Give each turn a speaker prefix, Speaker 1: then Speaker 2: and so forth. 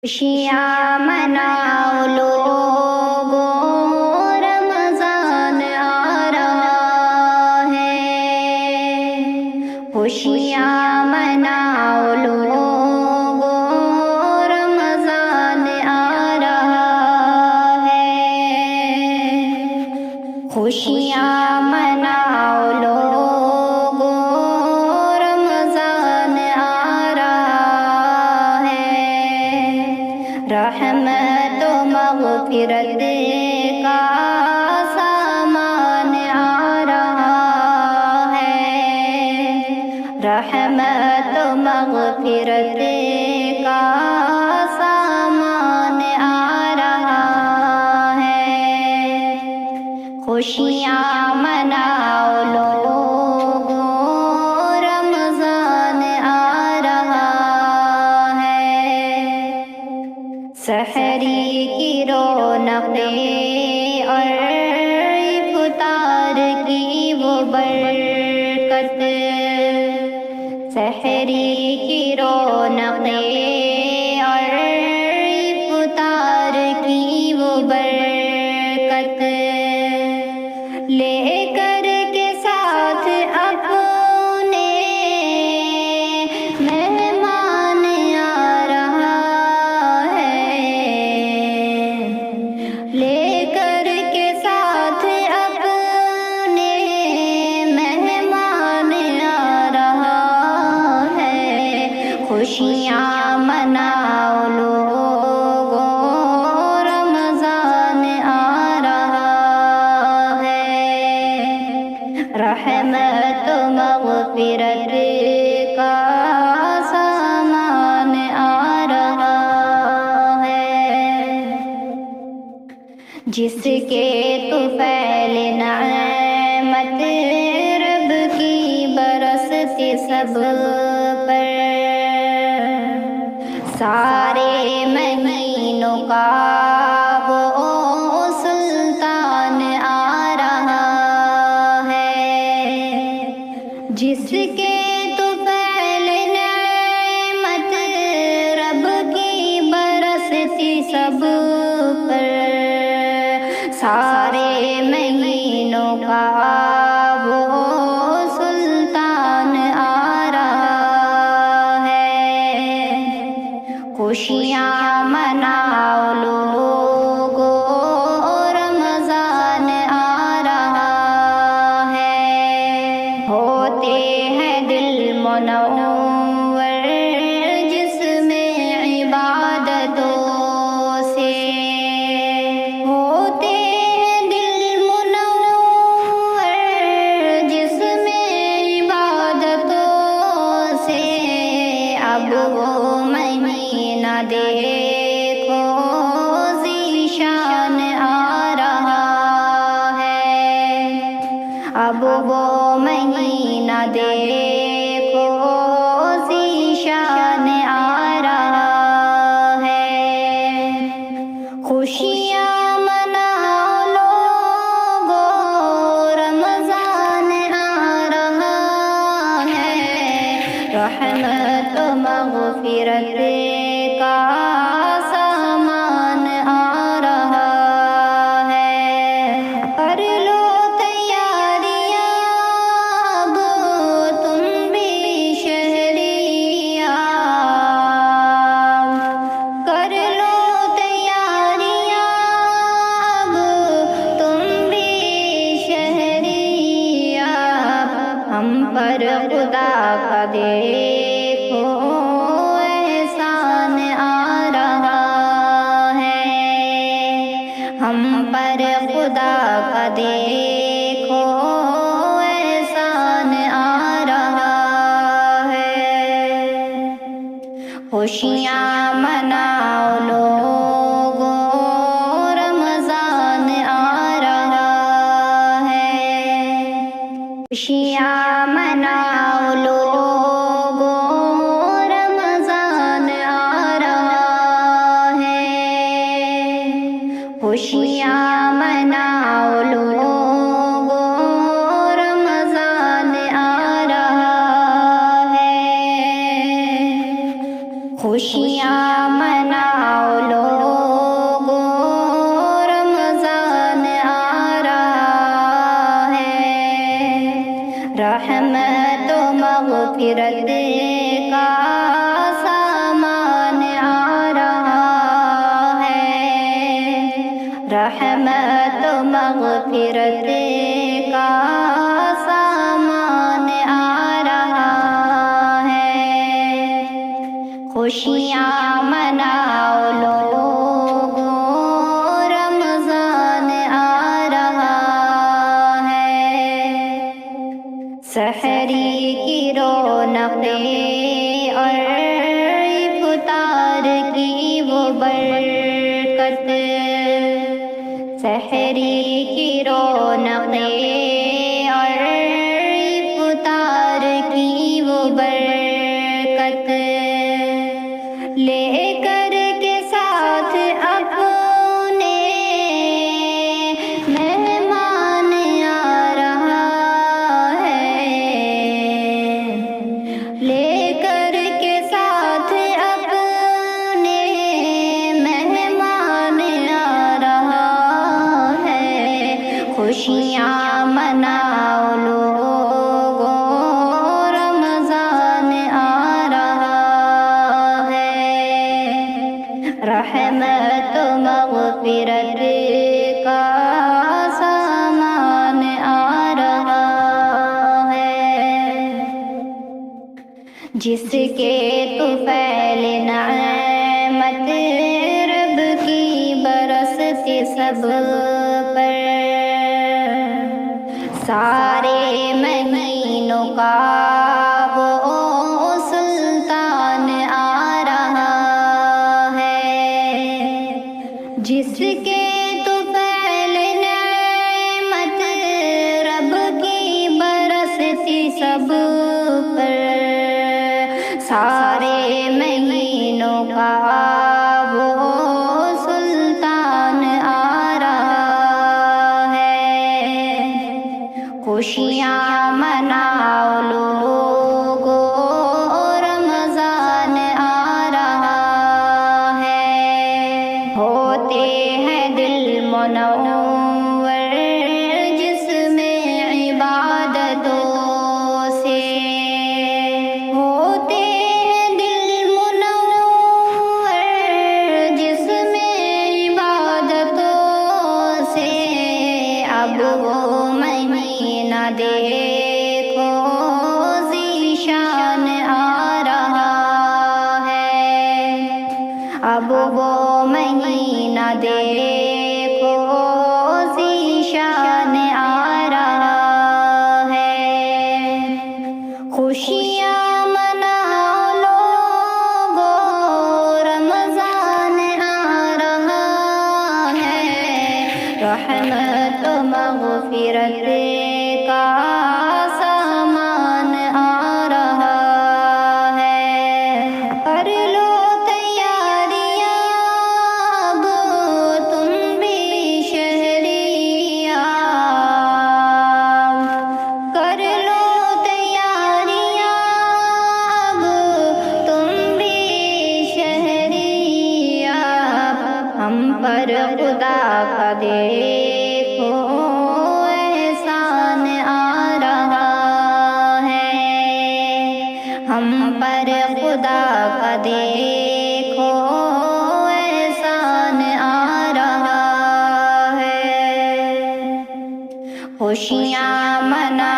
Speaker 1: خوشیاں مناؤ لوگو، رمضان آ رہا ہے۔ خوشیاں مناؤ لوگو، رمضان آ رہا ہے۔ خوشیاں مناؤ لوگو، رمضان آ رہا ہے۔ رحمت و مغفرت کا سامان آ رہا ہے۔ رحمت و مغفرت کا سامان آ رہا ہے۔ خوشیاں مناؤ لوگو، رمضان آ رہا ہے۔ سحری کی رونقیں اور افطار کی وہ برکت، سحری کی رونقیں اور افطار کی وہ برکت، لے کر کے ساتھ اپنے مہمان آ رہا ہے۔ لے کر کے ساتھ اپنے مہمان آ رہا ہے۔ خوشیاں مناؤ لوگو، رمضان آ رہا ہے۔ رحمت و مغفرت کا سامان آ رہا ہے۔ جس کے طفیل نعمت رب کی برستی سب پر، سارے مہینوں کا وہ سلطان آ رہا ہے۔ جس کے طفیل نعمت رب کی برستی سب پر، سارے مہینوں کا وہ سلطان آ رہا ہے۔ خوشیاں مناؤ لوگو، رمضان آ رہا ہے۔ ہوتے ہیں دل منور جس میں عبادتوں سے، ہوتے ہیں دل منور جس میں عبادتوں سے۔ اب وہ مہینہ دیکھو ذیشان آ رہا ہے۔ اب وہ مہینہ دیکھو ذیشان آ رہا ہے۔ خوشیاں مناؤ لوگو، رمضان آ رہا ہے۔ رحمت و مغفرت کا سامان آ رہا ہے۔ کر لو تیاریاں اب تم بھی شہریاں، کر لو تیاریاں اب تم بھی شہریاں۔ ہم پر خدا کا دیکھو احسان آ رہا ہے۔ ہم پر خدا کا دیکھو احسان آ رہا ہے۔ خوشیاں مناؤ لوگو، رمضان آ رہا ہے۔ خوشیاں مناؤ لوگو، رمضان آ رہا ہے۔ خوشیاں مناؤ لوگو، رمضان آ رہا ہے۔ خوشیاں مناؤ رحمت و مغفرت کا سامان آ رہا ہے، خوشیاں مناؤ لوگو رمضان آ رہا ہے، سحری کی رونقیں اور افطار کی وہ برکت، سحری کی رونقیں اور افطار کی وہ برکت، لے کر کے ساتھ اپنے مہمان آ رہا ہے، لے کر کے ساتھ اپنے مہمان آ رہا ہے، خوشیاں مناؤ لوگو رمضان آ رہا ہے، رحمت و مغفرت کا سامان آ رہا ہے، جس کے طفیل نعمت رب کی برستی سب پر، سارے مہینوں کا وہ سلطان آ رہا ہے، جس کے طفیل نعمت رب کی برستی سب پر، سارے مہینوں کا وہ سلطان آ رہا ہے، خوشیاں مناؤ لوگو رمضان آ رہا ہے، ہوتے ہیں دل منور جس میں عبادتوں سے، ہوتے ہیں دل منور جس میں عبادتوں سے، اب وہ مہینہ دیکھو ذیشان آ رہا ہے، اب وہ مہینہ دیکھو ذیشان آ رہا ہے، خوشیاں مناؤ لوگو رمضان آ رہا ہے، رحمت و مغفرت کا سامان آ رہا ہے، کر لو تیاریاں اب تم بھی شہریاں، کر لو تیاریاں اب تم بھی شہریاں، ہم پر خدا کا دیکھو احسان آ رہا ہے، ہم پر خدا کا دیکھو احسان آ رہا ہے، خوشیاں منا